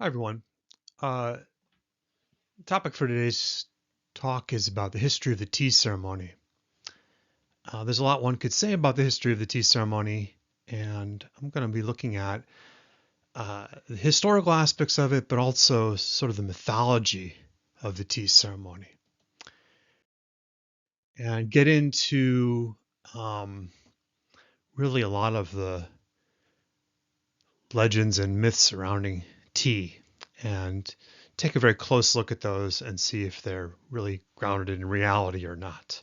Hi, everyone. The topic for today's talk is about the history of the tea ceremony. There's a lot one could say about the history of the tea ceremony, and I'm going to be looking at the historical aspects of it, but also sort of the mythology of the tea ceremony, and get into um, really a lot of the legends and myths surrounding tea, and take a very close look at those and see if they're really grounded in reality or not.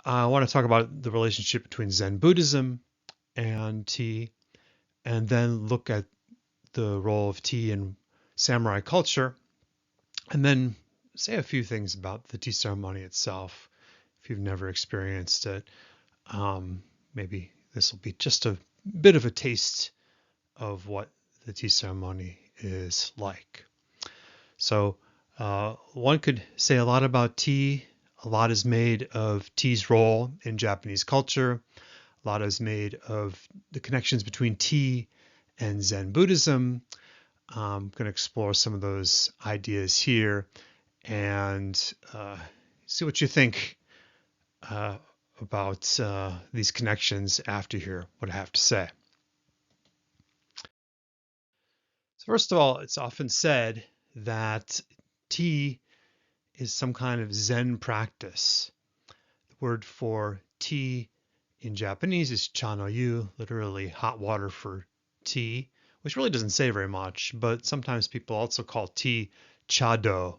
I want to talk about the relationship between Zen Buddhism and tea, and then look at the role of tea in samurai culture, and then say a few things about the tea ceremony itself. If you've never experienced it, um, maybe this will be just a bit of a taste of what the tea ceremony is like. So, one could say a lot about tea. A lot is made of tea's role in Japanese culture. A lot is made of the connections between tea and Zen Buddhism. I'm going to explore some of those ideas here and see what you think uh, about these connections after you hear what I have to say. So first of all, it's often said that tea is some kind of Zen practice. The word for tea in Japanese is cha no yu, literally hot water for tea, which really doesn't say very much, but sometimes people also call tea cha do.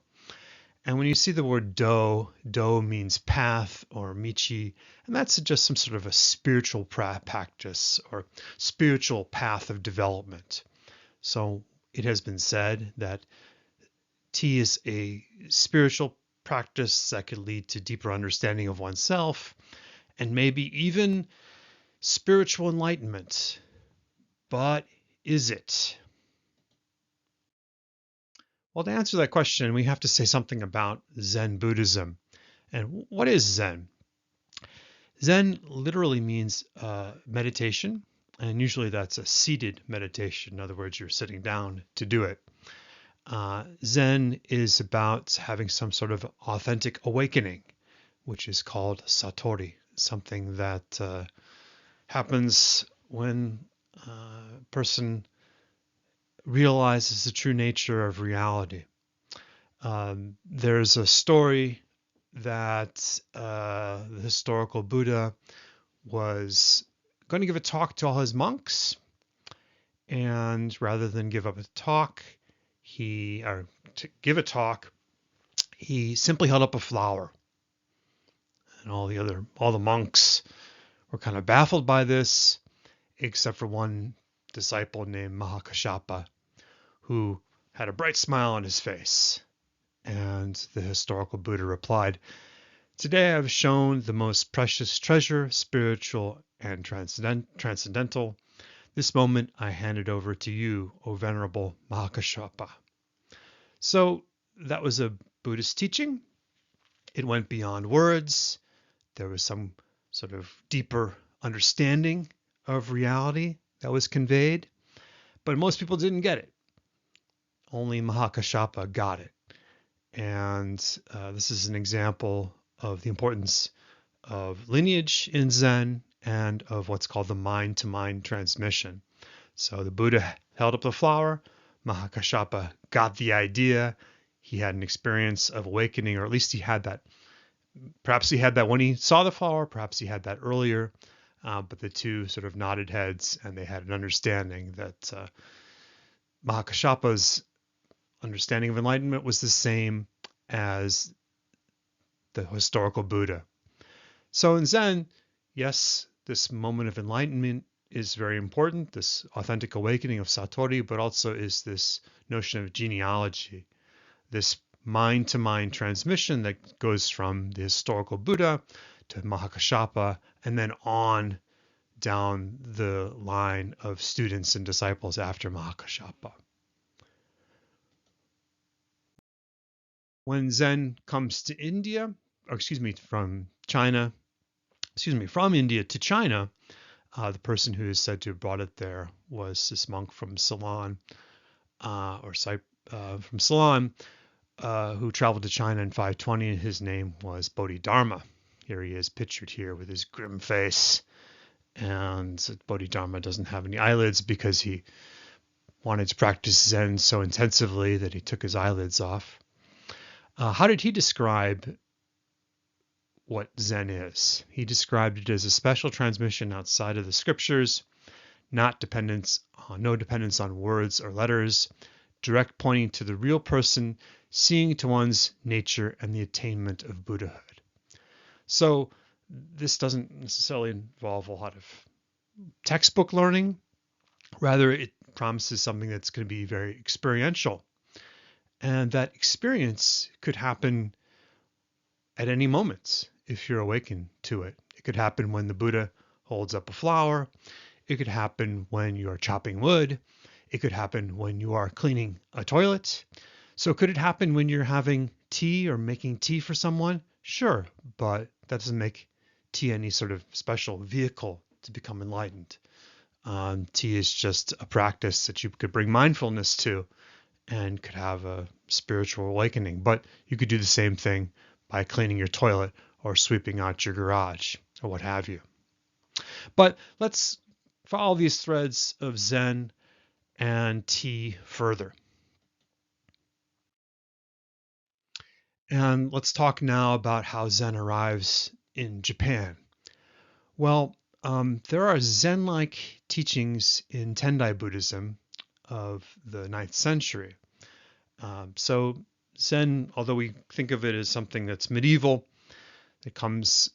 And when you see the word do means path or michi, and that's just some sort of a spiritual practice or spiritual path of development. So it has been said that tea is a spiritual practice that could lead to deeper understanding of oneself and maybe even spiritual enlightenment. But is it? Well, to answer that question, we have to say something about Zen Buddhism. And what is Zen? Zen literally means meditation, and usually that's a seated meditation. In other words, you're sitting down to do it. Zen is about having some sort of authentic awakening, which is called satori, something that happens when a person realizes the true nature of reality. There's a story that the historical Buddha was going to give a talk to all his monks, and rather than give up a talk, or to give a talk, he simply held up a flower, and all the monks were kind of baffled by this, except for one disciple named Mahakashapa, who had a bright smile on his face. And the historical Buddha replied, "Today I have shown the most precious treasure, spiritual and transcendental. This moment I hand it over to you, O Venerable Mahakashapa." So that was a Buddhist teaching. It went beyond words. There was some sort of deeper understanding of reality that was conveyed, but most people didn't get it. Only Mahakashapa got it. And this is an example of the importance of lineage in Zen and of what's called the mind-to-mind transmission. So the Buddha held up the flower, Mahakashapa got the idea, he had an experience of awakening, or at least he had that. Perhaps he had that when he saw the flower, perhaps he had that earlier, but the two sort of nodded heads and they had an understanding that Mahakashapa's understanding of enlightenment was the same as the historical Buddha. So in Zen, yes, this moment of enlightenment is very important, this authentic awakening of Satori, but also is this notion of genealogy, this mind-to-mind transmission that goes from the historical Buddha to Mahakashapa and then on down the line of students and disciples after Mahakashapa. When Zen comes to India, or excuse me, from India to China, the person who is said to have brought it there was this monk from Ceylon. from Ceylon, who traveled to China in 520, and his name was Bodhidharma. Here he is pictured here with his grim face. And Bodhidharma doesn't have any eyelids because he wanted to practice Zen so intensively that he took his eyelids off. How did he describe what Zen is? He described it as a special transmission outside of the scriptures, no dependence on words or letters, direct pointing to the real person, seeing to one's nature and the attainment of Buddhahood. So this doesn't necessarily involve a lot of textbook learning. Rather, it promises something that's going to be very experiential. And that experience could happen at any moment if you're awakened to it. It could happen when the Buddha holds up a flower. It could happen when you are chopping wood. It could happen when you are cleaning a toilet. So could it happen when you're having tea or making tea for someone? Sure, but that doesn't make tea any sort of special vehicle to become enlightened. Tea is just a practice that you could bring mindfulness to and could have a spiritual awakening. But you could do the same thing by cleaning your toilet or sweeping out your garage or what have you. But let's follow these threads of Zen and tea further. And let's talk now about how Zen arrives in Japan. Well, there are Zen-like teachings in Tendai Buddhism of the 9th century. So Zen, although we think of it as something that's medieval, it comes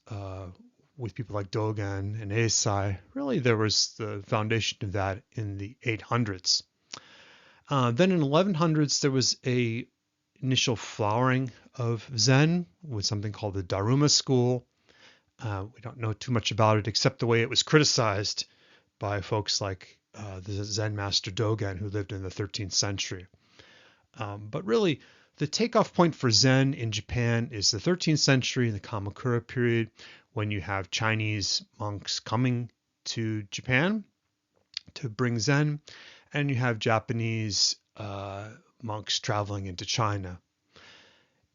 with people like Dogen and Eisai. Really, there was the foundation of that in the 800s. Then in 1100s, there was a initial flowering of Zen with something called the Daruma school. We don't know too much about it except the way it was criticized by folks like the Zen master Dogen, who lived in the 13th century. But really, the takeoff point for Zen in Japan is the 13th century, the Kamakura period, when you have Chinese monks coming to Japan to bring Zen, and you have Japanese monks traveling into China.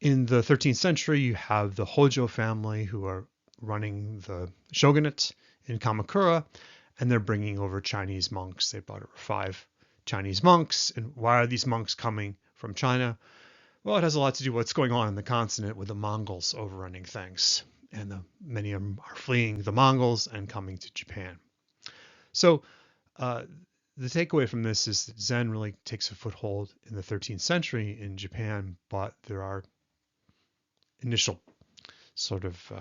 In the 13th century, you have the Hojo family who are running the shogunate in Kamakura, and they're bringing over Chinese monks. They brought over 5 Chinese monks. And why are these monks coming from China? Well, it has a lot to do with what's going on in the continent with the Mongols overrunning things. And many of them are fleeing the Mongols and coming to Japan. So the takeaway from this is that Zen really takes a foothold in the 13th century in Japan, but there are initial sort of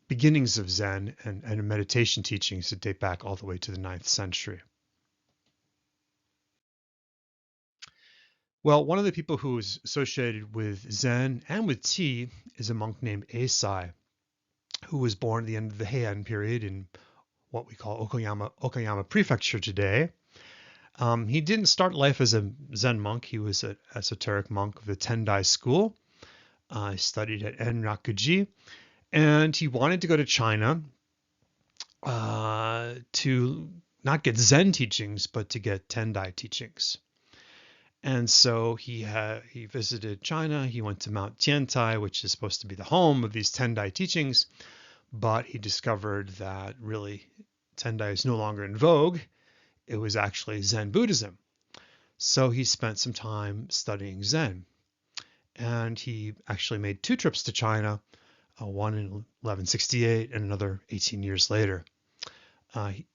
beginnings of Zen and meditation teachings that date back all the way to the 9th century. Well, one of the people who is associated with Zen and with tea is a monk named Eisai, who was born at the end of the Heian period in what we call Okayama Prefecture today. He didn't start life as a Zen monk. He was an esoteric monk of the Tendai school. He studied at Enrakuji, and he wanted to go to China to not get Zen teachings, but to get Tendai teachings. And so he visited China. He went to Mount Tiantai, which is supposed to be the home of these Tendai teachings, but he discovered that really Tendai is no longer in vogue. It was actually Zen Buddhism. So he spent some time studying Zen. And he actually made 2 trips to China, one in 1168 and another 18 years later.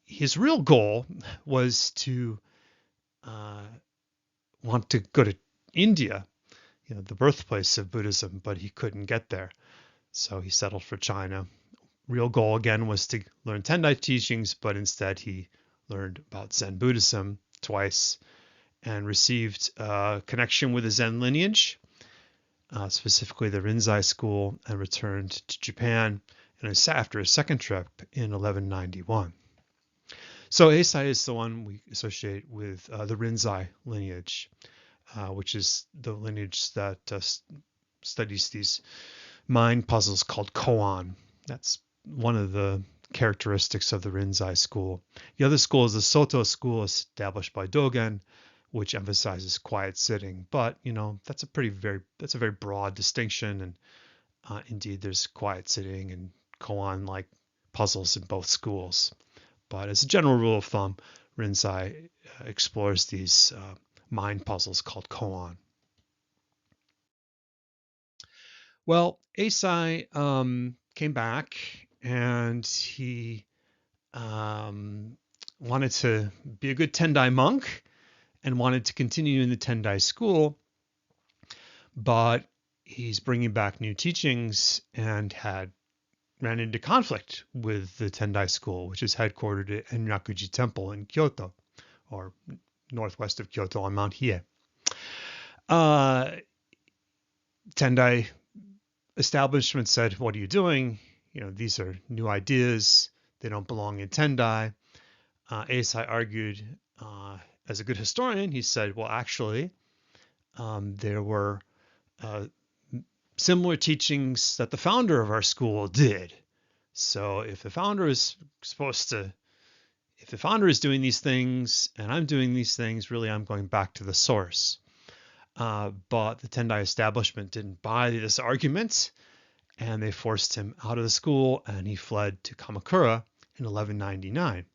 His real goal was to want to go to India, the birthplace of Buddhism, but he couldn't get there. So he settled for China. Real goal again was to learn Tendai teachings, but instead he learned about Zen Buddhism twice and received a connection with the Zen lineage, specifically the Rinzai school, and returned to Japan after his second trip in 1191. So Eisai is the one we associate with the Rinzai lineage, which is the lineage that studies these mind puzzles called koan. That's one of the characteristics of the Rinzai school. The other school is the Soto school, established by Dogen, which emphasizes quiet sitting. But that's a very broad distinction, and indeed there's quiet sitting and koan like puzzles in both schools. But as a general rule of thumb, Rinzai explores these mind puzzles called koan. Well, Eisai came back, and he wanted to be a good Tendai monk and wanted to continue in the Tendai school, but he's bringing back new teachings and ran into conflict with the Tendai school, which is headquartered at Enryakuji Temple in Kyoto, or northwest of Kyoto on Mount Hiei. Tendai establishment said, "What are you doing? These are new ideas. They don't belong in Tendai." Eisai argued, as a good historian, he said, well, actually, there were similar teachings that the founder of our school did. So if the founder is doing these things and I'm doing these things, really I'm going back to the source. But the Tendai establishment didn't buy this argument, and they forced him out of the school, and he fled to Kamakura in 1199.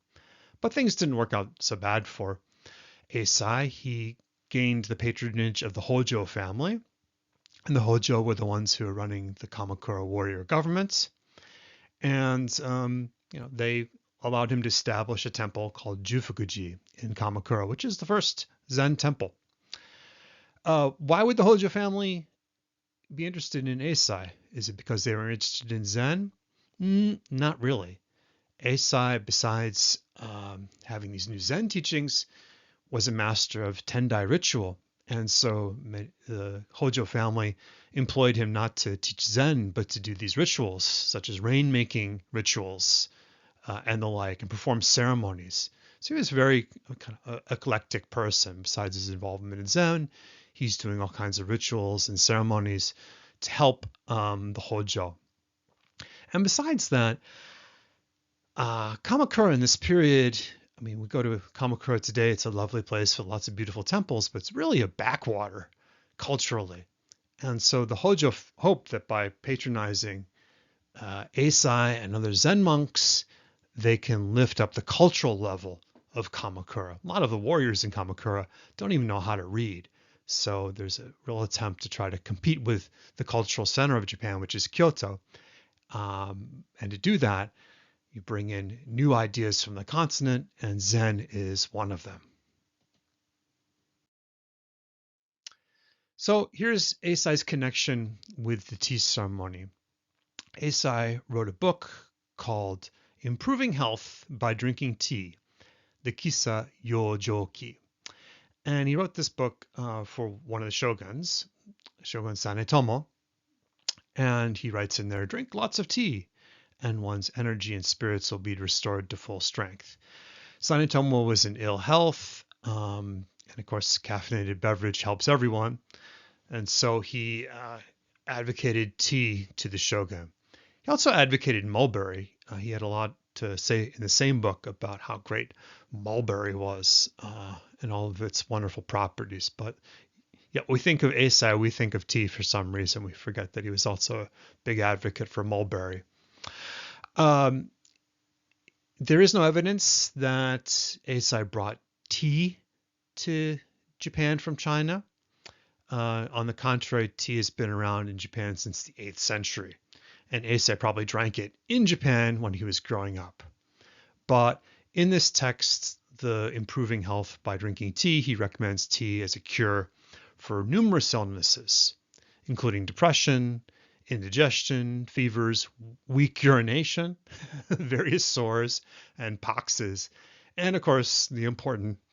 But things didn't work out so bad for Eisai. He gained the patronage of the Hojo family, and the Hojo were the ones who were running the Kamakura warrior government. And they allowed him to establish a temple called Jufukuji in Kamakura, which is the first Zen temple. Why would the Hojo family be interested in Eisai? Is it because they were interested in Zen? Not really. Eisai, besides having these new Zen teachings, was a master of Tendai ritual. And so the Hojo family employed him not to teach Zen, but to do these rituals, such as rainmaking rituals and the like, and perform ceremonies. So he was a very kind of eclectic person. Besides his involvement in Zen, he's doing all kinds of rituals and ceremonies to help the Hojo. And besides that, Kamakura in this period, we go to Kamakura today, it's a lovely place with lots of beautiful temples, but it's really a backwater culturally. And so the Hojo hoped that by patronizing Eisai and other Zen monks, they can lift up the cultural level of Kamakura. A lot of the warriors in Kamakura don't even know how to read. So there's a real attempt to try to compete with the cultural center of Japan, which is Kyoto. And to do that, you bring in new ideas from the continent, and Zen is one of them. So here's Eisai's connection with the tea ceremony. Eisai wrote a book called Improving Health by Drinking Tea, the Kisa Yojoki. And he wrote this book for one of the shoguns, Shogun Sanetomo. And he writes in there, drink lots of tea, and one's energy and spirits will be restored to full strength. Sanetomo was in ill health, and of course, caffeinated beverage helps everyone. And so he advocated tea to the shogun. He also advocated mulberry. He had a lot to say in the same book about how great mulberry was and all of its wonderful properties. But yeah, we think of Eisai, we think of tea for some reason. We forget that he was also a big advocate for mulberry. There is no evidence that Eisai brought tea to Japan from China. On the contrary, tea has been around in Japan since the 8th century, and Eisai probably drank it in Japan when he was growing up. But in this text, the Improving Health by Drinking Tea, he recommends tea as a cure for numerous illnesses, including depression, indigestion, fevers, weak urination, various sores, and poxes. And of course, the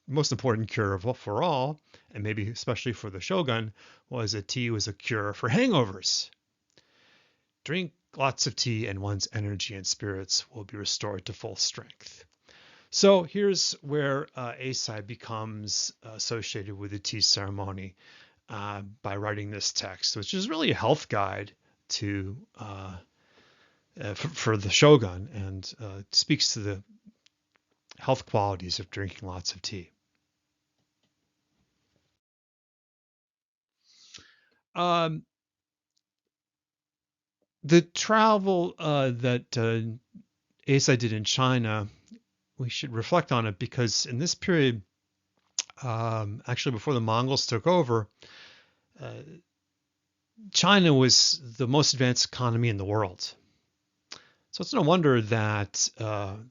most important cure for all, and maybe especially for the shogun, was that tea was a cure for hangovers. Drink lots of tea and one's energy and spirits will be restored to full strength. So here's where Eisai becomes associated with the tea ceremony by writing this text, which is really a health guide for the shogun, and speaks to the health qualities of drinking lots of tea. Um, the travel that Asa did in China, we should reflect on it because in this period, actually before the Mongols took over, uh, China was the most advanced economy in the world. So it's no wonder that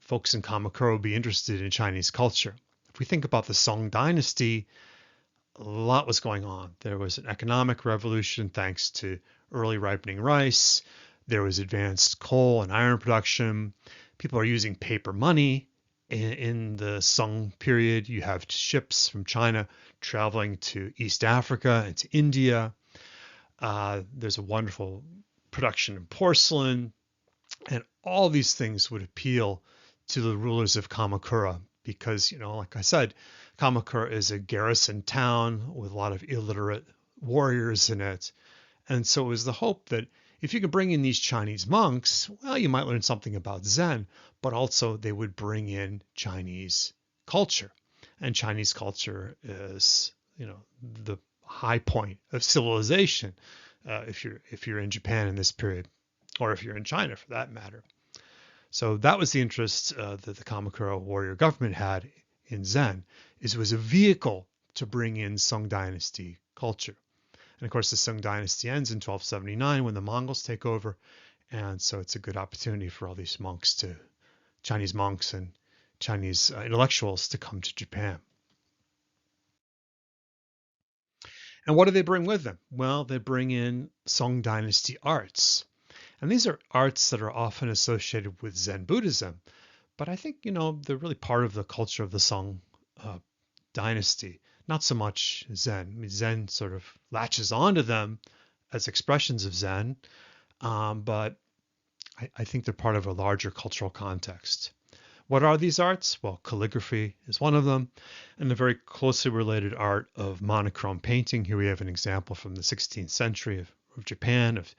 folks in Kamakura would be interested in Chinese culture. If we think about the Song dynasty, a lot was going on. There was an economic revolution thanks to early ripening rice. There was advanced coal and iron production. People are using paper money. In the Song period, you have ships from China traveling to East Africa and to India. There's a wonderful production of porcelain, and all these things would appeal to the rulers of Kamakura because, like I said, Kamakura is a garrison town with a lot of illiterate warriors in it. And so it was the hope that if you could bring in these Chinese monks, well, you might learn something about Zen, but also they would bring in Chinese culture. And Chinese culture is, the high point of civilization if you're in Japan in this period, or if you're in China for that matter. So that was the interest that the Kamakura warrior government had in Zen, is it was a vehicle to bring in Song dynasty culture. And of course, the Song dynasty ends in 1279 when the Mongols take over. And so it's a good opportunity for all these Chinese monks and Chinese intellectuals to come to Japan. And what do they bring with them? Well, they bring in Song dynasty arts. And these are arts that are often associated with Zen Buddhism. But I think, they're really part of the culture of the Song uh, dynasty, not so much Zen. I mean, Zen sort of latches onto them as expressions of Zen, but I think they're part of a larger cultural context. What are these arts? Well, calligraphy is one of them, and the very closely related art of monochrome painting. Here we have an example from the 16th century of Japan of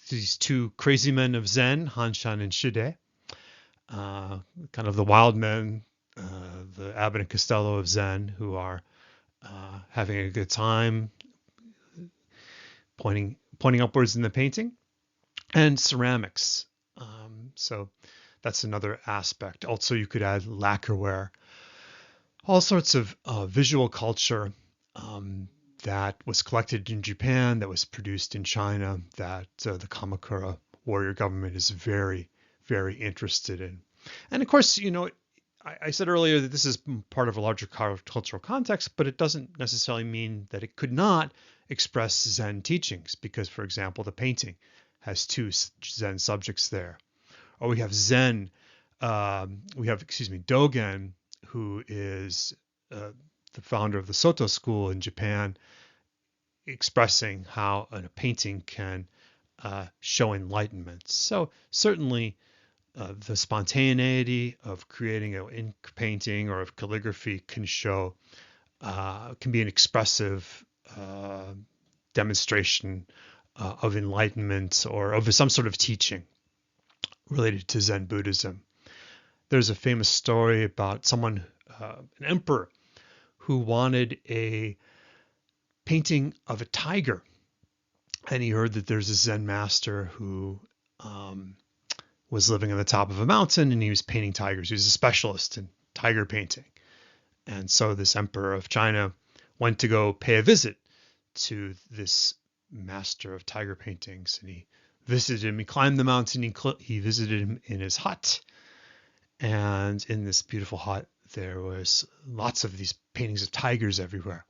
these two crazy men of Zen, Hanshan and Shide, kind of the wild men, the Abbot and Costello of Zen, who are having a good time, pointing upwards in the painting, and ceramics. So that's another aspect. Also, you could add lacquerware, all sorts of visual culture that was collected in Japan, that was produced in China, that the Kamakura warrior government is very, very interested in. And of course, I said earlier that this is part of a larger cultural context, but it doesn't necessarily mean that it could not express Zen teachings, because, for example, the painting has two Zen subjects there. Or we have Dogen, who is the founder of the Soto school in Japan, expressing how a painting can show enlightenment. So certainly the spontaneity of creating an ink painting or of calligraphy can be an expressive demonstration of enlightenment or of some sort of teaching related to Zen Buddhism. There's a famous story about an emperor, who wanted a painting of a tiger. And he heard that there's a Zen master who was living on the top of a mountain, and he was painting tigers. He was a specialist in tiger painting. And so this emperor of China went to go pay a visit to this master of tiger paintings. And he visited him. He climbed the mountain. He visited him in his hut. And in this beautiful hut, there was lots of these paintings of tigers everywhere.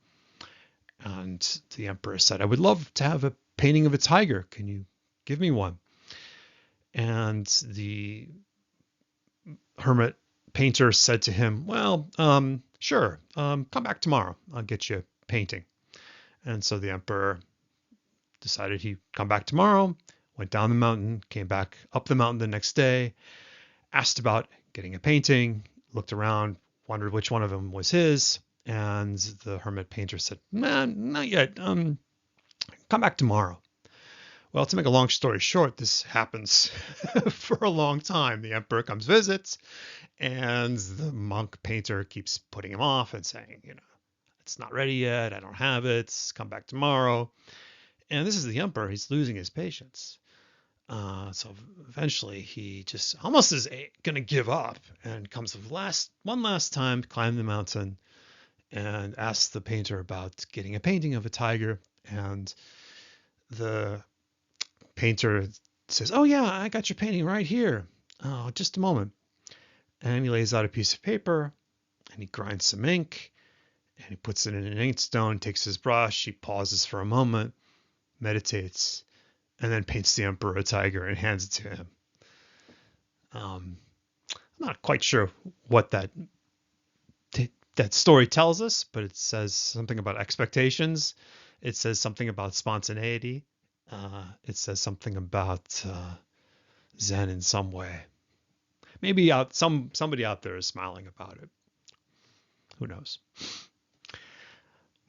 And the emperor said, "I would love to have a painting of a tiger. Can you give me one?" And the hermit painter said to him, "Well, sure. Come back tomorrow. I'll get you a painting." And so the emperor decided he'd come back tomorrow, went down the mountain, came back up the mountain the next day, asked about getting a painting, looked around, wondered which one of them was his. And the hermit painter said, "Nah, not yet. Come back tomorrow." Well, to make a long story short, this happens for a long time. The emperor comes, visits, and the monk painter keeps putting him off and saying, "It's not ready yet. I don't have it. Come back tomorrow." And this is the emperor. He's losing his patience. So eventually he just almost is going to give up and comes one last time, climb the mountain and asks the painter about getting a painting of a tiger. And the painter says, "Oh yeah, I got your painting right here. Oh, just a moment." And he lays out a piece of paper and he grinds some ink and he puts it in an inkstone, takes his brush, he pauses for a moment, meditates, and then paints the emperor a tiger and hands it to him. I'm not quite sure what that story tells us, but it says something about expectations. It says something about spontaneity. It says something about Zen in some way. Maybe somebody out there is smiling about it. Who knows?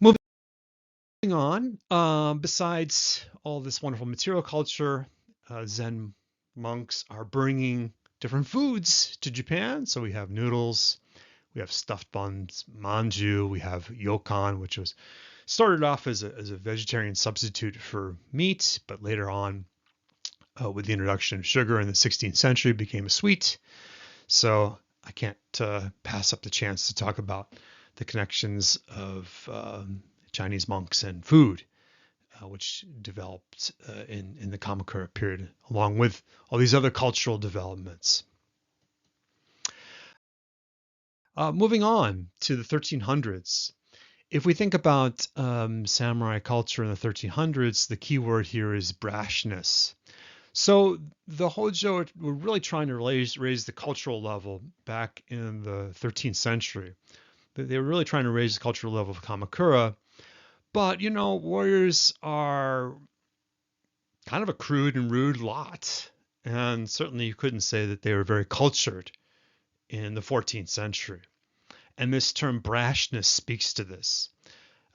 Moving on. Besides all this wonderful material culture, Zen monks are bringing different foods to Japan. So we have noodles, we have stuffed buns, manju, we have yokan, which was started off as a vegetarian substitute for meat, but later on, with the introduction of sugar in the 16th century, became a sweet. So I can't pass up the chance to talk about the connections of Chinese monks and food, which developed in the Kamakura period, along with all these other cultural developments. Moving on to the 1300s. If we think about samurai culture in the 1300s, the key word here is brashness. So the Hojo were really trying to raise the cultural level back in the 13th century. They were really trying to raise the cultural level of Kamakura. But, warriors are kind of a crude and rude lot. And certainly you couldn't say that they were very cultured in the 14th century. And this term brashness speaks to this.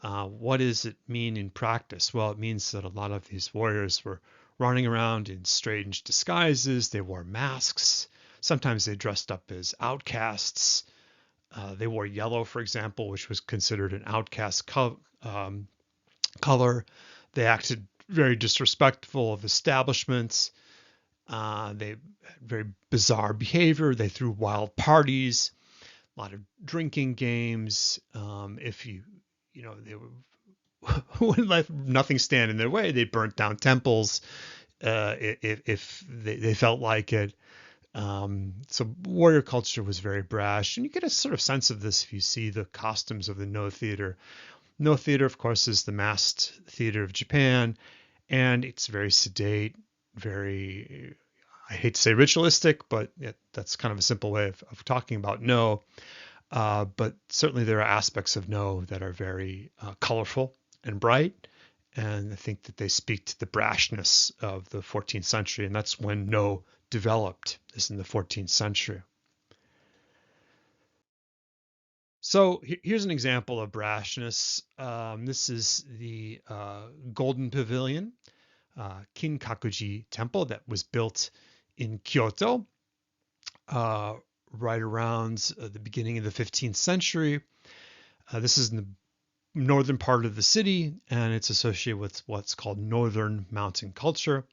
What does it mean in practice? Well, it means that a lot of these warriors were running around in strange disguises. They wore masks. Sometimes they dressed up as outcasts. They wore yellow, for example, which was considered an outcast color. They acted very disrespectful of establishments. They had very bizarre behavior. They threw wild parties, a lot of drinking games. They wouldn't let nothing stand in their way. They burnt down temples if they felt like it. So warrior culture was very brash, and you get a sort of sense of this if you see the costumes of the Noh theater. Noh theater, of course, is the masked theater of Japan, and it's very sedate, very, I hate to say ritualistic, but that's kind of a simple way of talking about Noh. But certainly there are aspects of Noh that are very colorful and bright. And I think that they speak to the brashness of the 14th century. And that's when Noh developed, is in the 14th century. So here's an example of brashness. This is the Golden Pavilion, Kinkakuji Temple, that was built in Kyoto right around the beginning of the 15th century. This is in the northern part of the city, and it's associated with what's called northern mountain culture.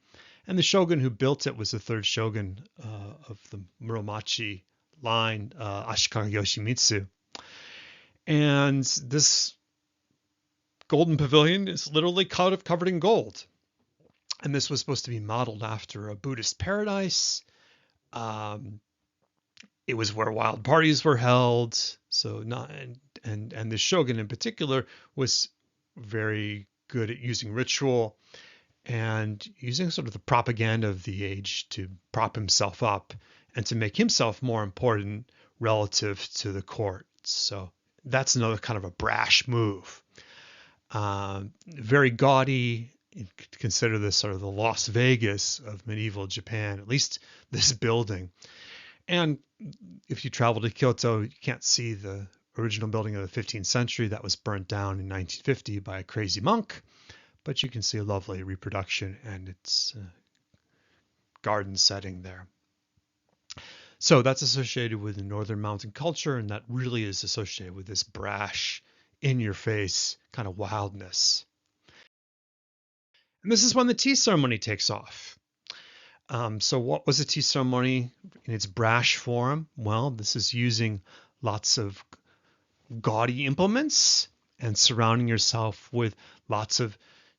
And the shogun who built it was the third shogun of the Muromachi line, Ashikaga Yoshimitsu. And this golden pavilion is literally covered in gold. And this was supposed to be modeled after a Buddhist paradise. It was where wild parties were held. So and the shogun in particular was very good at using ritual and using sort of the propaganda of the age to prop himself up and to make himself more important relative to the court. So that's another kind of a brash move. Very gaudy. You could consider this sort of the Las Vegas of medieval Japan, at least this building. And if you travel to Kyoto, you can't see the original building of the 15th century that was burnt down in 1950 by a crazy monk, but you can see a lovely reproduction and its garden setting there. So that's associated with the northern mountain culture, and that really is associated with this brash, in-your-face kind of wildness. And this is when the tea ceremony takes off. So what was a tea ceremony in its brash form? Well, this is using lots of gaudy implements and surrounding yourself with lots of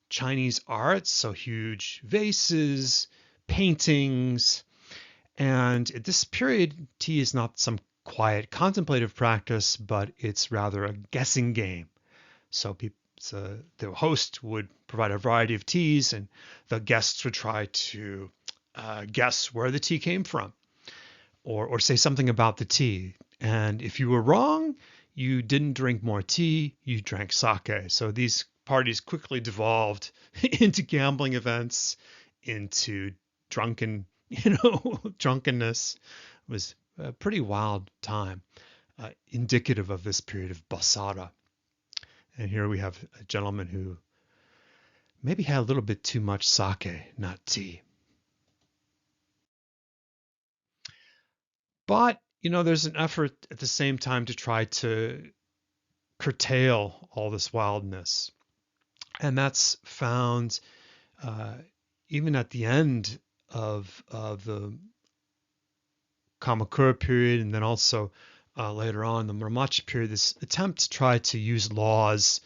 Chinese art, so huge vases, paintings. And at this period, tea is not some quiet contemplative practice, but it's rather a guessing game. So the host would provide a variety of teas, and the guests would try to guess where the tea came from, or say something about the tea. And if you were wrong, you didn't drink more tea, you drank sake. So these parties quickly devolved into gambling events, into drunken, drunkenness. It was a pretty wild time, indicative of this period of basara. And here we have a gentleman who maybe had a little bit too much sake, not tea. But, there's an effort at the same time to try to curtail all this wildness. And that's found uh, even at the end of the Kamakura period, and then also later on the Muromachi period, this attempt to try to use laws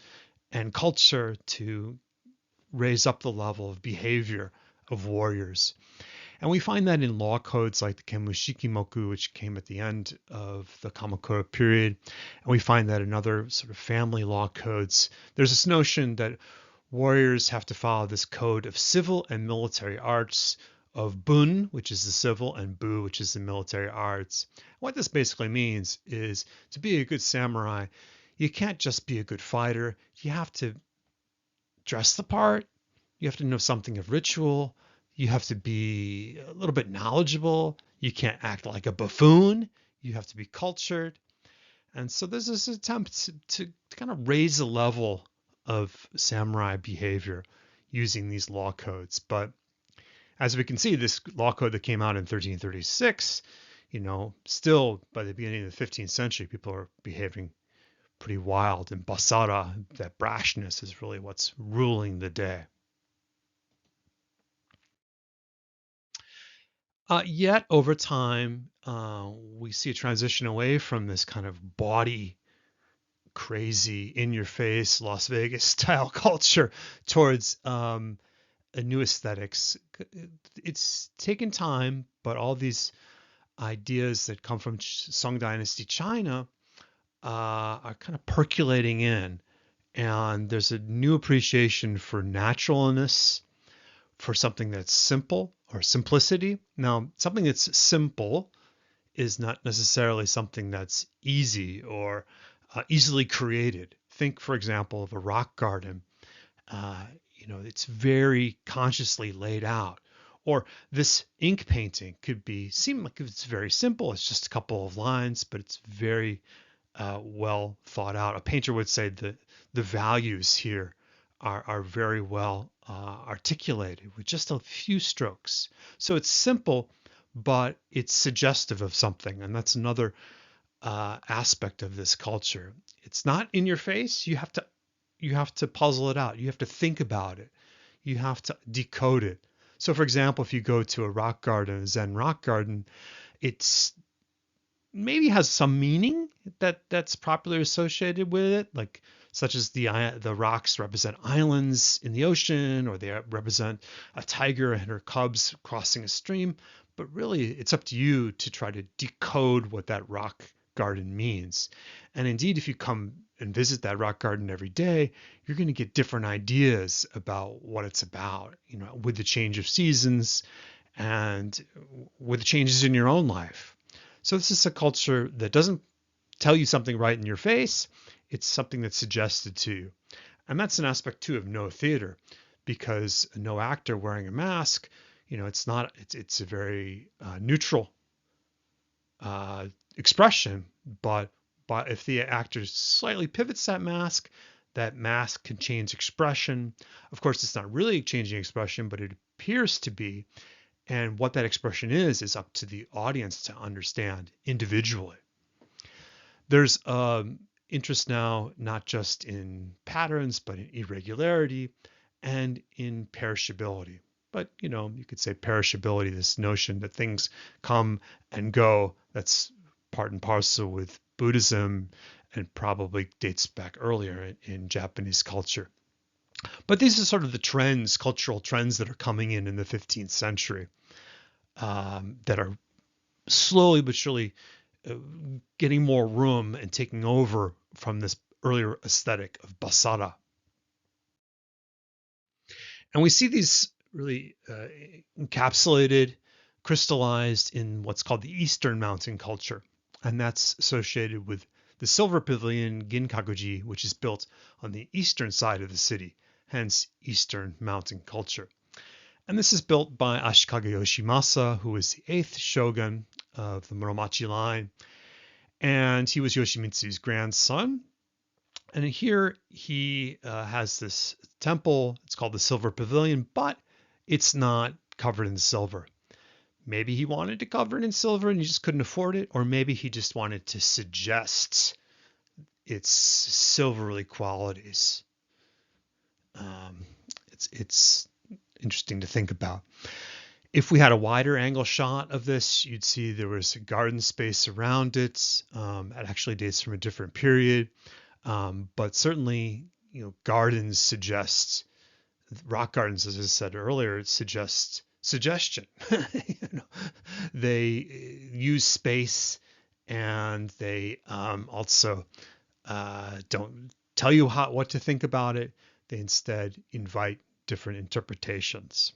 and culture to raise up the level of behavior of warriors. And we find that in law codes like the Kemushikimoku, which came at the end of the Kamakura period. And we find that in other sort of family law codes, there's this notion that warriors have to follow this code of civil and military arts, of bun, which is the civil, and bu, which is the military arts. What this basically means is to be a good samurai, you can't just be a good fighter. You have to dress the part. You have to know something of ritual. You have to be a little bit knowledgeable. You can't act like a buffoon. You have to be cultured. And so there's this attempt to kind of raise the level of samurai behavior using these law codes. But as we can see, this law code that came out in 1336, still by the beginning of the 15th century, people are behaving pretty wild. And basara, that brashness, is really what's ruling the day. Yet over time, we see a transition away from this kind of bawdy, crazy, in-your-face Las Vegas style culture towards a new aesthetics. It's taken time, but all these ideas that come from Song Dynasty China are kind of percolating in, and there's a new appreciation for naturalness, for something that's simple or simplicity. Now, something that's simple is not necessarily something that's easy or easily created. Think, for example, of a rock garden. Uh, it's very consciously laid out. Or this ink painting could seem like it's very simple. It's just a couple of lines, but it's very well thought out. A painter would say that the values here are very well articulated with just a few strokes. So it's simple, but it's suggestive of something. And that's another aspect of this culture. It's not in your face. You have to puzzle it out. You have to think about it. You have to decode it. So for example, if you go to a rock garden, a Zen rock garden, it's maybe has some meaning that's popularly associated with it, like such as the rocks represent islands in the ocean, or they represent a tiger and her cubs crossing a stream. But really, it's up to you to try to decode what that rock garden means. And indeed, if you come and visit that rock garden every day, you're going to get different ideas about what it's about, with the change of seasons and with the changes in your own life. So this is a culture that doesn't tell you something right in your face. It's something that's suggested to you. And that's an aspect too of no theater, because no actor wearing a mask, it's a very neutral expression, but if the actor slightly pivots that mask can change expression. Of course, it's not really changing expression, but it appears to be. And what that expression is up to the audience to understand individually. There's interest now not just in patterns, but in irregularity and in perishability. But, you could say perishability, this notion that things come and go, that's part and parcel with Buddhism and probably dates back earlier in Japanese culture. But these are sort of the trends, cultural trends that are coming in the 15th century, that are slowly but surely uh, getting more room and taking over from this earlier aesthetic of basara. And we see these really encapsulated, crystallized in what's called the Eastern Mountain culture. And that's associated with the Silver Pavilion Ginkakuji, which is built on the eastern side of the city, hence Eastern Mountain culture. And this is built by Ashikaga Yoshimasa, who was the 8th shogun of the Muromachi line. And he was Yoshimitsu's grandson. And here he has this temple. It's called the Silver Pavilion, but it's not covered in silver. Maybe he wanted to cover it in silver and he just couldn't afford it, or maybe he just wanted to suggest its silvery qualities. It's interesting to think about. If we had a wider angle shot of this, you'd see there was a garden space around it. It actually dates from a different period. But certainly, gardens suggest, rock gardens, as I said earlier, it suggests suggestion. They use space, and they also don't tell you what to think about it. They instead invite different interpretations.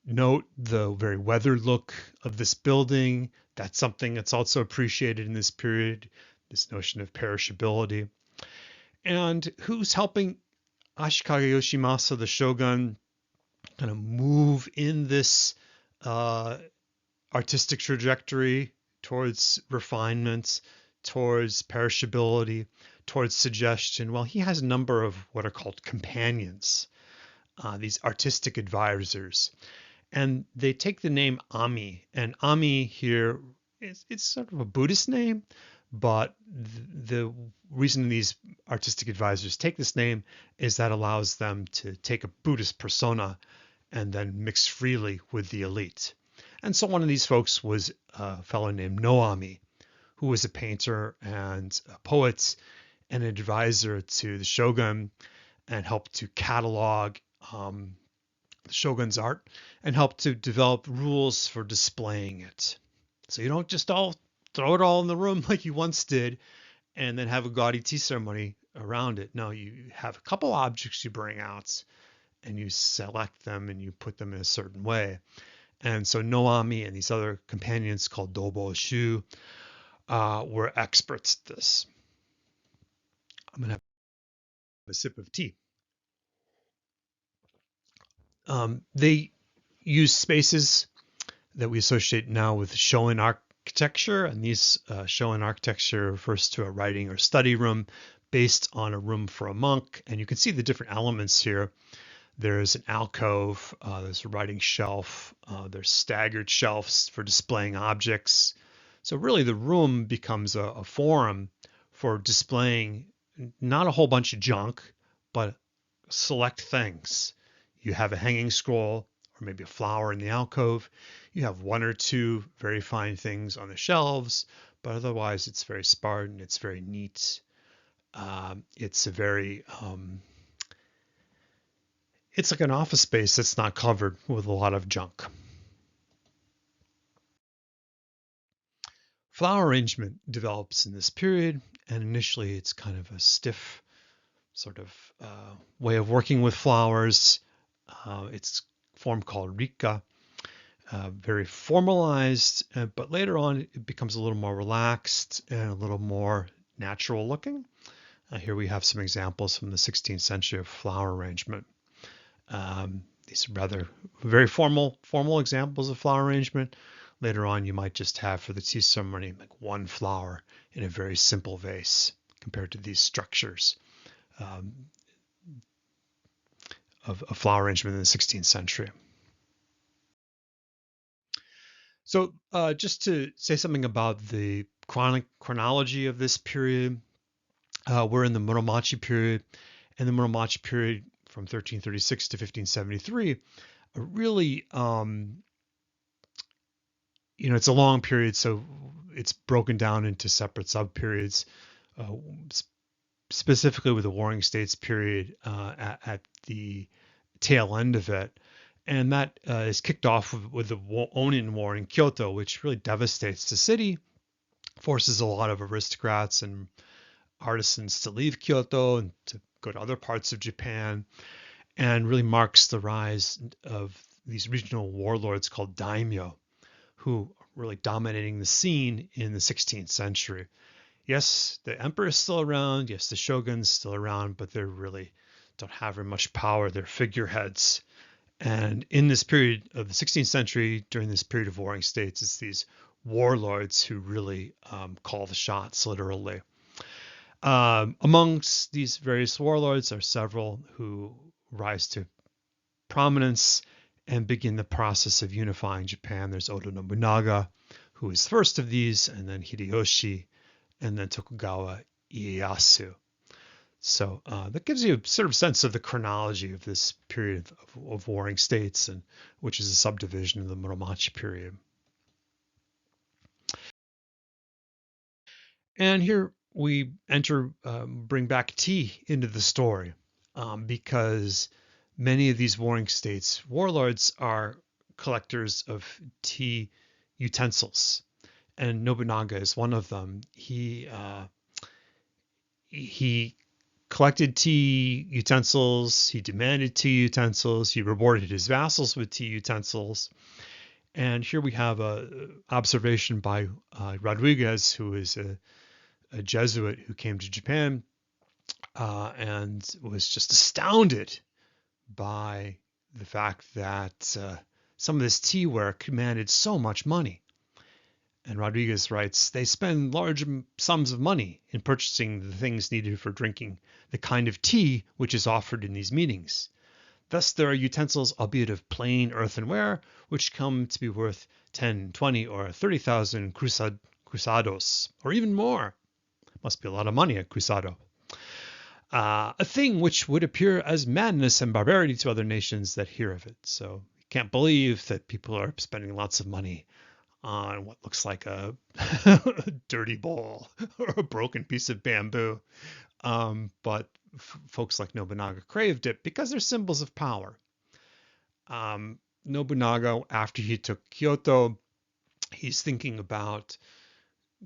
Note the very weathered look of this building. That's something that's also appreciated in this period, this notion of perishability. And who's helping Ashikaga Yoshimasa, the shogun, kind of move in this artistic trajectory towards refinement, towards perishability, towards suggestion? Well, he has a number of what are called companions, these artistic advisors. And they take the name Ami. And Ami here, it's sort of a Buddhist name, but the reason these artistic advisors take this name is that allows them to take a Buddhist persona and then mix freely with the elite. And so one of these folks was a fellow named Noami, who was a painter and a poet and an advisor to the shogun, and helped to catalog the shogun's art and help to develop rules for displaying it. So you don't just all throw it all in the room like you once did and then have a gaudy tea ceremony around it. No, you have a couple objects you bring out and you select them and you put them in a certain way. And so Noami and these other companions called Dobo Shu were experts at this. I'm going to have a sip of tea. They use spaces that we associate now with Shoin architecture, and these Shoin architecture refers to a writing or study room based on a room for a monk. And you can see the different elements here. There's an alcove, there's a writing shelf, there's staggered shelves for displaying objects. So really the room becomes a forum for displaying not a whole bunch of junk, but select things. You have a hanging scroll or maybe a flower in the alcove. You have one or two very fine things on the shelves, but otherwise it's very spartan, it's very neat. It's a very it's like an office space that's not covered with a lot of junk. Flower arrangement develops in this period, and initially it's kind of a stiff sort of way of working with flowers. It's a form called rika, very formalized, but later on it becomes a little more relaxed and a little more natural looking. Here we have some examples from the 16th century of flower arrangement. These are rather very formal examples of flower arrangement. Later on, you might just have for the tea ceremony like one flower in a very simple vase compared to these structures of flower arrangement in the 16th century. So just to say something about the chronology of this period, we're in the Muromachi period. And the Muromachi period from 1336 to 1573, a really, it's a long period, so it's broken down into separate sub-periods, uh, specifically with the Warring States period at the tail end of it. And that is kicked off with the Onin War in Kyoto, which really devastates the city, forces a lot of aristocrats and artisans to leave Kyoto and to go to other parts of Japan, and really marks the rise of these regional warlords called daimyo, who are really dominating the scene in the 16th century. Yes, the emperor is still around. Yes, the shogun's still around, but they really don't have very much power. They're figureheads. And in this period of the 16th century, during this period of warring states, it's these warlords who really call the shots, literally. Amongst these various warlords are several who rise to prominence and begin the process of unifying Japan. There's Oda Nobunaga, who is first of these, and then Hideyoshi, and then Tokugawa Ieyasu. So that gives you a sort of sense of the chronology of this period of warring states, and which is a subdivision of the Muromachi period. And here we bring back tea into the story, because many of these warring states warlords are collectors of tea utensils, and Nobunaga is one of them. He collected tea utensils, he demanded tea utensils, he rewarded his vassals with tea utensils. And here we have a observation by Rodriguez, who is a Jesuit who came to Japan and was just astounded by the fact that some of this tea ware commanded so much money. And Rodriguez writes, they spend large sums of money in purchasing the things needed for drinking the kind of tea which is offered in these meetings. Thus there are utensils, albeit of plain earthenware, which come to be worth 10, 20, or 30,000 cruzados, or even more. Must be a lot of money at cruzado. A thing which would appear as madness and barbarity to other nations that hear of it. So you can't believe that people are spending lots of money on what looks like a dirty bowl or a broken piece of bamboo. But folks like Nobunaga craved it because they're symbols of power. Nobunaga, after he took Kyoto, he's thinking about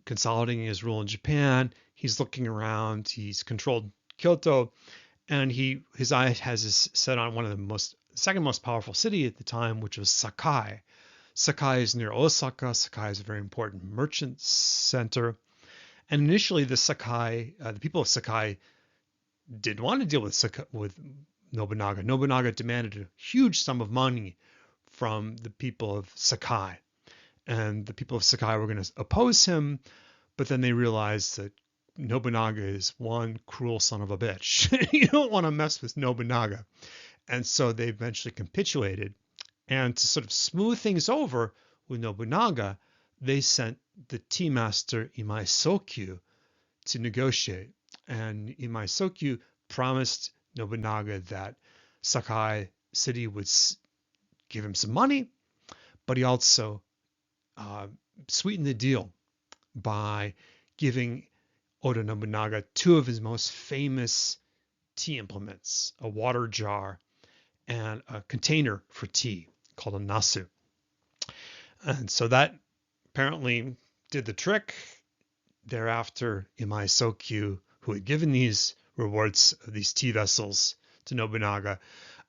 consolidating his rule in Japan. He's looking around. He's controlled Kyoto, and his eye has set on one of the second most powerful city at the time, which was Sakai. Sakai is near Osaka. Sakai is a very important merchant center. And initially, the people of Sakai didn't want to deal with Nobunaga. Nobunaga demanded a huge sum of money from the people of Sakai. And the people of Sakai were going to oppose him, but then they realized that Nobunaga is one cruel son of a bitch. You don't want to mess with Nobunaga. And so they eventually capitulated. And to sort of smooth things over with Nobunaga, they sent the tea master Imai Sokyu to negotiate. And Imai Sokyu promised Nobunaga that Sakai city would give him some money, but he also sweetened the deal by giving Oda Nobunaga two of his most famous tea implements, a water jar and a container for tea called a nasu. And so that apparently did the trick. Thereafter, Imai Sokyu, who had given these rewards of these tea vessels to Nobunaga,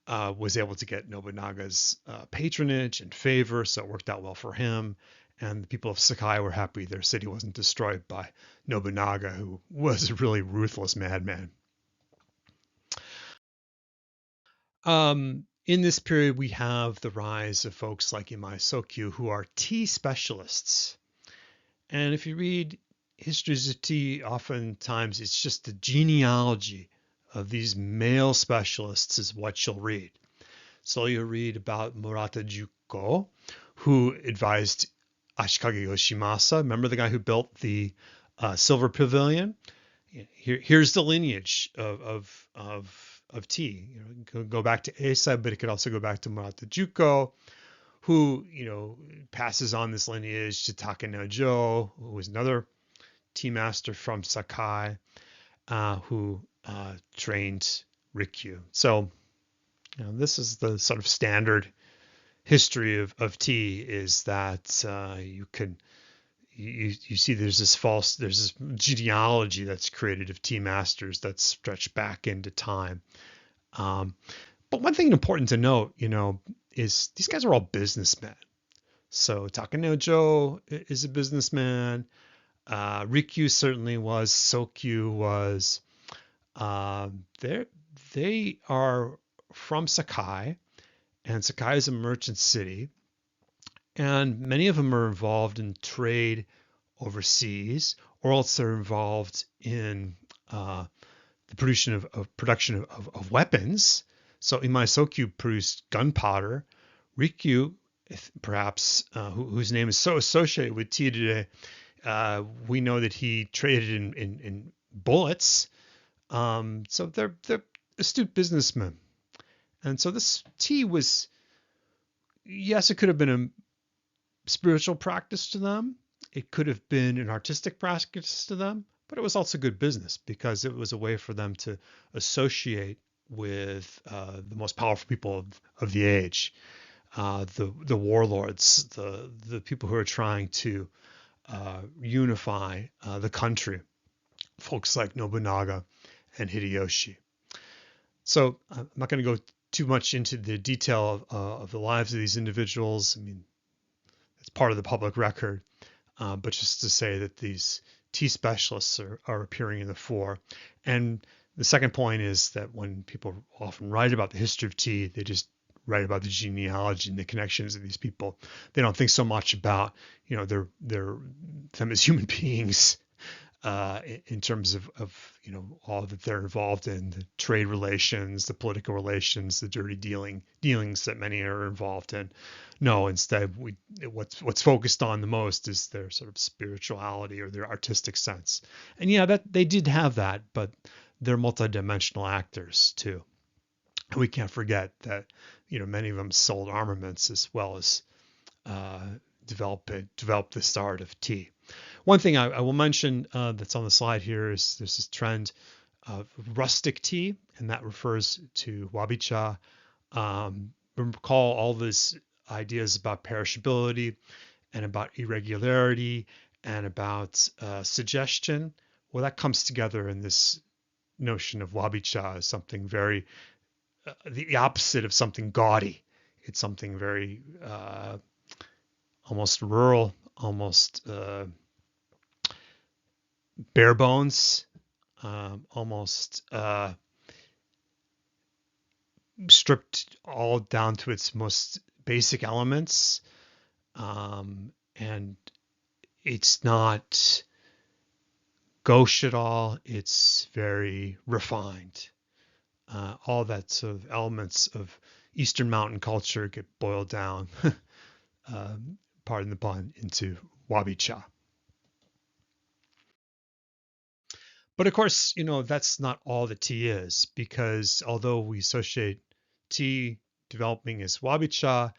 was able to get Nobunaga's patronage and favor, so it worked out well for him. And the people of Sakai were happy their city wasn't destroyed by Nobunaga, who was a really ruthless madman. In this period, we have the rise of folks like Imai Sokyu, who are tea specialists. And if you read histories of tea, oftentimes it's just the genealogy of these male specialists is what you'll read. So you'll read about Murata Juko, who advised Ashikage Yoshimasa. Remember the guy who built the Silver Pavilion? Here's the lineage of of tea. It could go back to Asa, but it could also go back to Murata Juko, who passes on this lineage to Takanojo, who was another tea master from Sakai, who trained Rikyu. So this is the sort of standard history of tea, is that you see there's this genealogy that's created of tea masters that's stretched back into time. But one thing important to note, is these guys are all businessmen. So Takanojo is a businessman. Rikyu certainly was. Sokyu was. They are from Sakai, and Sakai is a merchant city, and many of them are involved in trade overseas, or else they're involved in the production of weapons. So Imai Sokyu produced gunpowder. Rikyu, perhaps, whose name is so associated with tea today, we know that he traded in bullets. So they're astute businessmen. And so this tea was, yes, it could have been a spiritual practice to them. It could have been an artistic practice to them, but it was also good business because it was a way for them to associate with the most powerful people of the age, the warlords, the people who are trying to unify the country, folks like Nobunaga and Hideyoshi. So I'm not going to go too much into the detail of the lives of these individuals. I mean, it's part of the public record, but just to say that these tea specialists are appearing in the fore. And the second point is that when people often write about the history of tea, they just write about the genealogy and the connections of these people. They don't think so much about, them as human beings, in terms of all that they're involved in, the trade relations, the political relations, the dirty dealings that many are involved in. No, instead, what's focused on the most is their sort of spirituality or their artistic sense. And yeah, that they did have that, but they're multidimensional actors too. And we can't forget that many of them sold armaments as well as developed this art of tea. One thing I will mention that's on the slide here is there's this trend of rustic tea, and that refers to wabi-cha. Recall all these ideas about perishability and about irregularity and about suggestion. Well, that comes together in this notion of wabi-cha as something very, the opposite of something gaudy. It's something very almost rural, almost bare bones, almost stripped all down to its most basic elements. And it's not gauche at all. It's very refined. All that sort of elements of Eastern Mountain culture get boiled down, pardon the pun, into wabi-cha. But of course, that's not all that tea is, because although we associate tea developing as wabi-cha,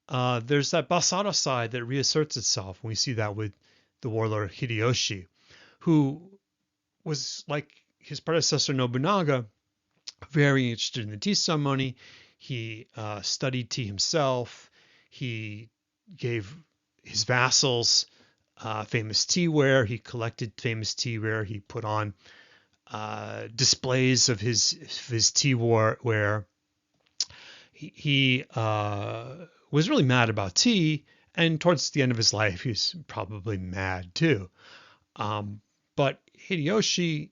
there's that Basara side that reasserts itself. We see that with the warlord Hideyoshi, who was, like his predecessor Nobunaga, very interested in the tea ceremony. He studied tea himself. He gave his vassals famous teaware. He collected famous teaware. He put on displays of his teaware. He was really mad about tea, and towards the end of his life, he was probably mad too. But Hideyoshi,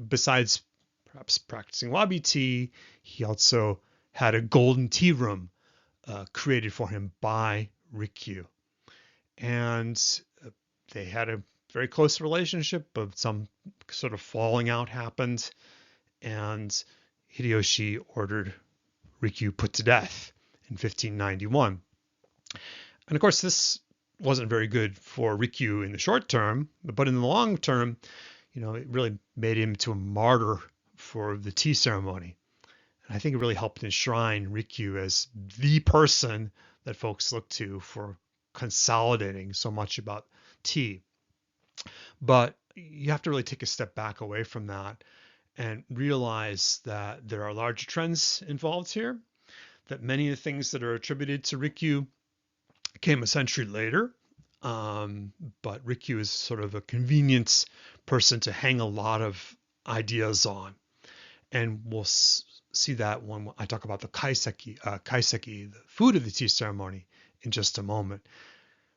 besides perhaps practicing wabi tea, he also had a golden tea room created for him by Rikyu. And they had a very close relationship, but some sort of falling out happened, and Hideyoshi ordered Rikyu put to death in 1591. And of course, this wasn't very good for Rikyu in the short term, but in the long term, it really made him to a martyr for the tea ceremony. And I think it really helped enshrine Rikyu as the person that folks look to for consolidating so much about tea. But you have to really take a step back away from that and realize that there are larger trends involved here, that many of the things that are attributed to Rikyu came a century later. Um, but Rikyu is sort of a convenient person to hang a lot of ideas on. And we'll see that when I talk about the kaiseki, the food of the tea ceremony, in just a moment.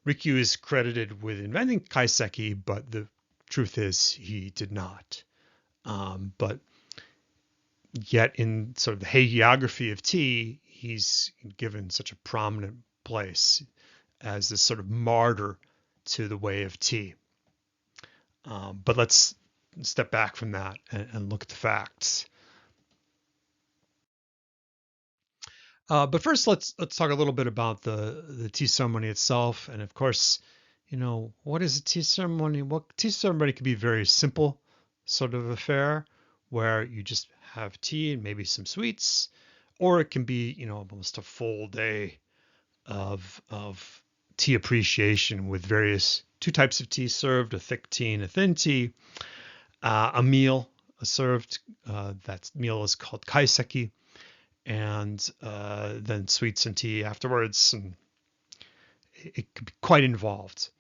Rikyu is credited with inventing kaiseki, but the truth is he did not. But yet in sort of the hagiography of tea, he's given such a prominent place as this sort of martyr to the way of tea. But let's step back from that and look at the facts. But first, let's talk a little bit about the tea ceremony itself, and of course, what is a tea ceremony? Well, tea ceremony can be a very simple sort of affair where you just have tea and maybe some sweets, or it can be almost a full day of tea appreciation with various two types of tea served, a thick tea and a thin tea, a meal served. That meal is called kaiseki, and then sweets and tea afterwards, and it could be quite involved.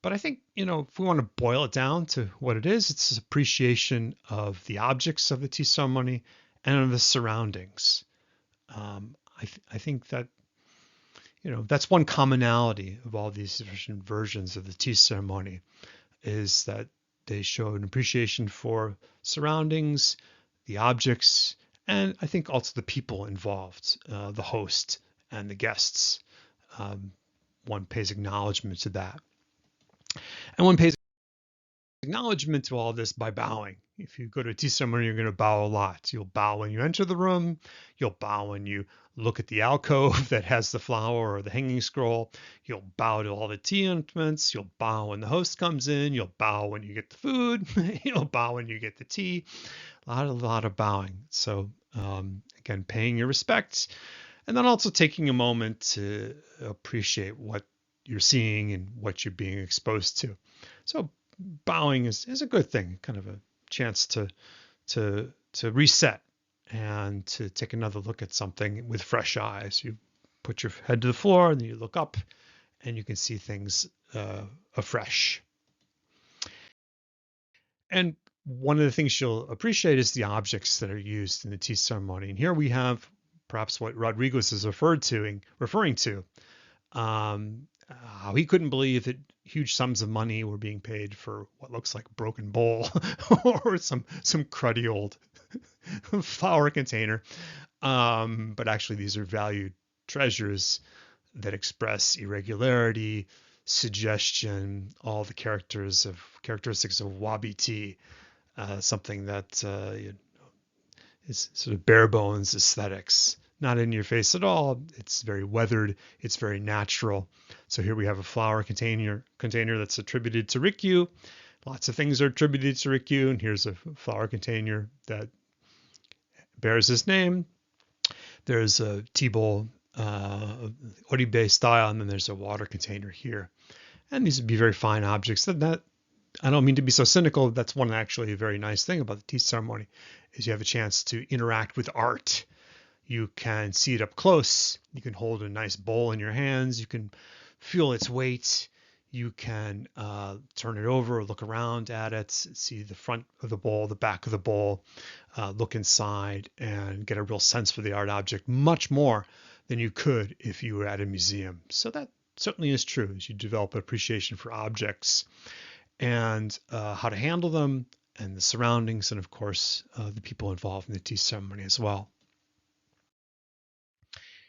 But I think, if we want to boil it down to what it is, it's this appreciation of the objects of the tea ceremony and of the surroundings. I think that, that's one commonality of all these different versions of the tea ceremony, is that they show an appreciation for surroundings, the objects, and I think also the people involved, the host and the guests. One pays acknowledgement to that. And one pays acknowledgement to all this by bowing. If you go to a tea ceremony, you're going to bow a lot. You'll bow when you enter the room. You'll bow when you look at the alcove that has the flower or the hanging scroll. You'll bow to all the tea implements. You'll bow when the host comes in. You'll bow when you get the food. You'll bow when you get the tea. A lot of bowing. So again, paying your respects, and then also taking a moment to appreciate what you're seeing and what you're being exposed to. So bowing is a good thing, kind of a chance to reset and to take another look at something with fresh eyes. You put your head to the floor and then you look up and you can see things afresh. And one of the things you'll appreciate is the objects that are used in the tea ceremony. And here we have perhaps what Rodriguez is referring to. How he couldn't believe that huge sums of money were being paid for what looks like a broken bowl or some cruddy old flower container. But actually, these are valued treasures that express irregularity, suggestion, all the characteristics of wabi tea, something that is sort of bare bones aesthetics. Not in your face at all. It's very weathered. It's very natural. So here we have a flower container that's attributed to Rikyu. Lots of things are attributed to Rikyu, and here's a flower container that bears his name. There's a tea bowl, Oribe style, and then there's a water container here. And these would be very fine objects. That I don't mean to be so cynical. That's one actually a very nice thing about the tea ceremony, is you have a chance to interact with art. You can see it up close. You can hold a nice bowl in your hands. You can feel its weight. You can turn it over, look around at it, see the front of the bowl, the back of the bowl, look inside, and get a real sense for the art object, much more than you could if you were at a museum. So that certainly is true, as you develop an appreciation for objects and how to handle them, and the surroundings, and of course, the people involved in the tea ceremony as well.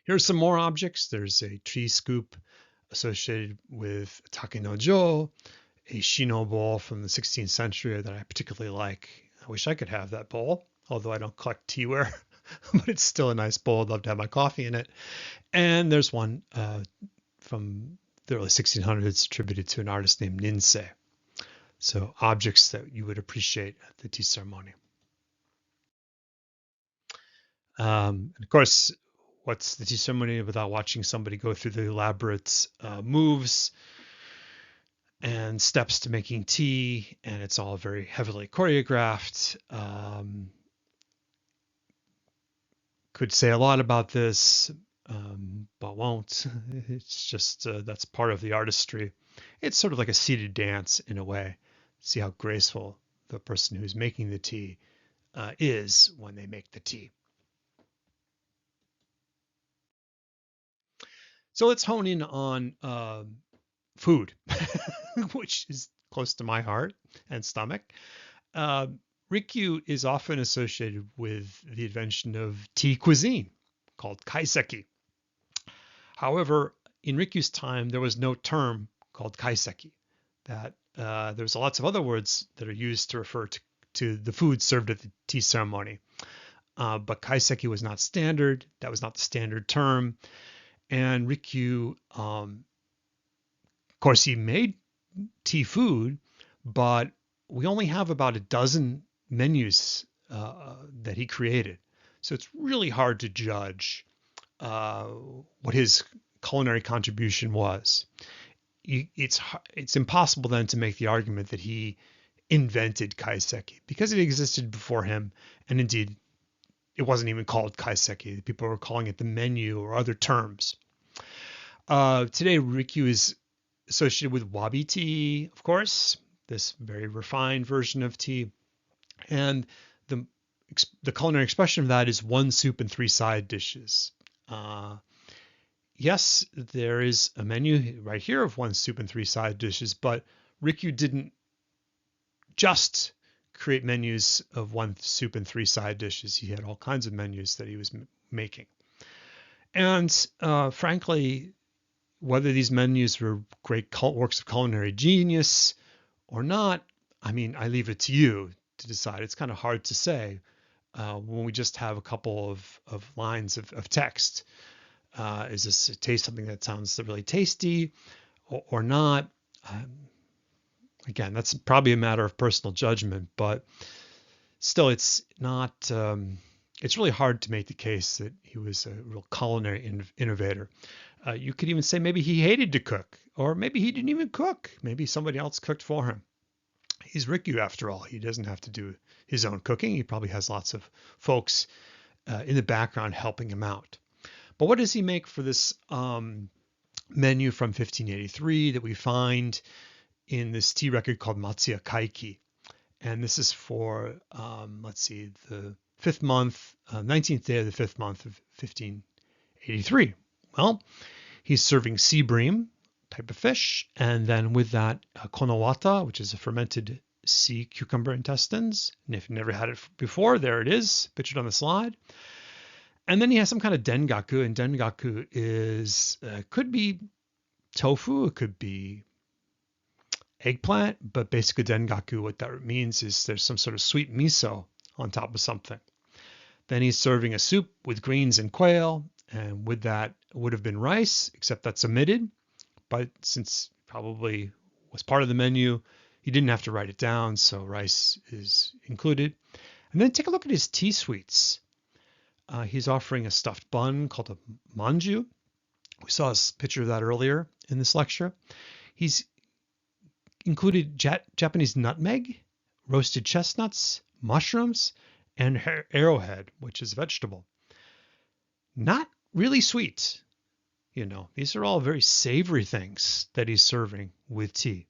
Here's some more objects. There's a tree scoop associated with Takenojo, a Shino bowl from the 16th century that I particularly like. I wish I could have that bowl, although I don't collect teaware, but it's still a nice bowl. I'd love to have my coffee in it. And there's one from the early 1600s attributed to an artist named Ninsei. So objects that you would appreciate at the tea ceremony. And of course, what's the tea ceremony without watching somebody go through the elaborate moves and steps to making tea, and it's all very heavily choreographed. Could say a lot about this, but won't. It's just that's part of the artistry. It's sort of like a seated dance in a way. See how graceful the person who's making the tea is when they make the tea. So let's hone in on food, which is close to my heart and stomach. Uh, Rikyu is often associated with the invention of tea cuisine called Kaiseki. However, in Rikyu's time, there was no term called Kaiseki. That there's lots of other words that are used to refer to the food served at the tea ceremony. But Kaiseki was not standard. That was not the standard term. And Rikyu, of course, he made tea food, but we only have about a dozen menus that he created. So it's really hard to judge what his culinary contribution was. It's impossible then to make the argument that he invented kaiseki because it existed before him, and indeed it wasn't even called kaiseki. People were calling it the menu or other terms. Today, Rikyu is associated with wabi tea, of course, this very refined version of tea, and the culinary expression of that is one soup and three side dishes. Yes, there is a menu right here of one soup and three side dishes, but Rikyu didn't just create menus of one soup and three side dishes. He had all kinds of menus that he was making. And frankly, whether these menus were great works of culinary genius or not, I mean, I leave it to you to decide. It's kind of hard to say when we just have a couple of lines of text. Is this taste something that sounds really tasty or not? Again, that's probably a matter of personal judgment, but still, it's not. It's really hard to make the case that he was a real culinary innovator. You could even say maybe he hated to cook, or maybe he didn't even cook. Maybe somebody else cooked for him. He's Rikyu after all. He doesn't have to do his own cooking. He probably has lots of folks in the background helping him out. But what does he make for this menu from 1583 that we find in this tea record called Matsuya Kaiki? And this is for, let's see, the 5th month, 19th day of the 5th month of 1583. Well, he's serving sea bream type of fish, and then with that konowata, which is a fermented sea cucumber intestines. And if you've never had it before, there it is, pictured on the slide. And then he has some kind of dengaku, and dengaku is could be tofu, it could be eggplant, but basically dengaku, what that means is there's some sort of sweet miso on top of something. Then he's serving a soup with greens and quail, and with that would have been rice, except that's omitted. But since probably was part of the menu, he didn't have to write it down, so rice is included. And then take a look at his tea sweets. He's offering a stuffed bun called a manju. We saw a picture of that earlier in this lecture. He's included Japanese nutmeg, roasted chestnuts, mushrooms, and arrowhead, which is a vegetable. Not really sweet. These are all very savory things that he's serving with tea.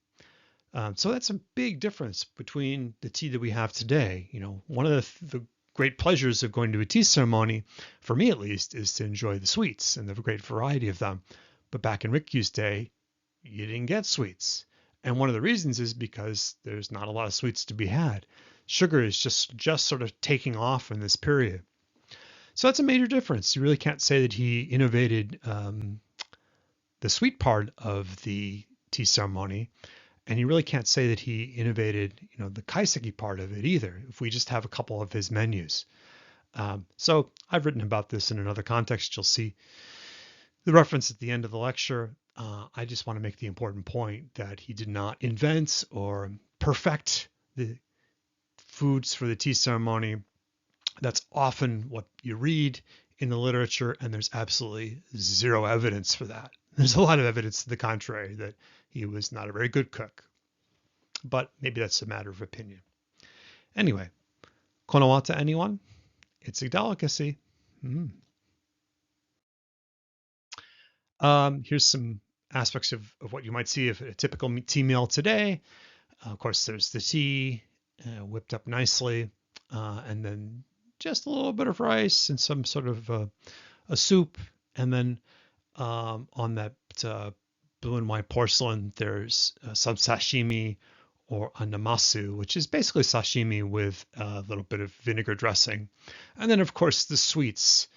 So that's a big difference between the tea that we have today. One of the great pleasures of going to a tea ceremony, for me at least, is to enjoy the sweets and the great variety of them. But back in Rikyu's day, you didn't get sweets. And one of the reasons is because there's not a lot of sweets to be had. Sugar is just sort of taking off in this period. So that's a major difference. You really can't say that he innovated the sweet part of the tea ceremony. And you really can't say that he innovated, the kaiseki part of it either, if we just have a couple of his menus. So I've written about this in another context. You'll see the reference at the end of the lecture. I just want to make the important point that he did not invent or perfect the foods for the tea ceremony. That's often what you read in the literature, and there's absolutely zero evidence for that. There's a lot of evidence to the contrary, that he was not a very good cook, but maybe that's a matter of opinion. Anyway, konawata, anyone? It's a delicacy. Mm. Here's some aspects of what you might see of a typical tea meal today. Of course, there's the tea whipped up nicely, and then just a little bit of rice and some sort of a soup. And then on that blue and white porcelain, there's some sashimi or a namasu, which is basically sashimi with a little bit of vinegar dressing. And then, of course, the sweets.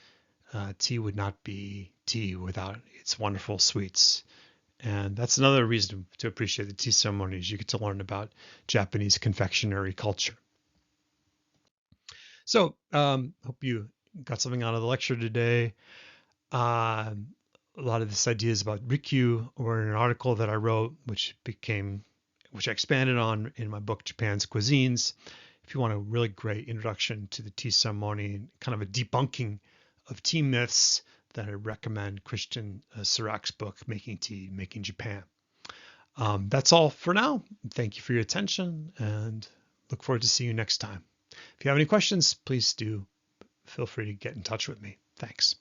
Tea would not be tea without its wonderful sweets. And that's another reason to appreciate the tea ceremonies. You get to learn about Japanese confectionery culture. So, hope you got something out of the lecture today. A lot of this ideas about Rikyu were in an article that I wrote, which I expanded on in my book, Japan's Cuisines. If you want a really great introduction to the tea ceremony and kind of a debunking of tea myths, then I recommend Christian Sirach's book, Making Tea, Making Japan. That's all for now. Thank you for your attention and look forward to seeing you next time. If you have any questions, please do feel free to get in touch with me. Thanks.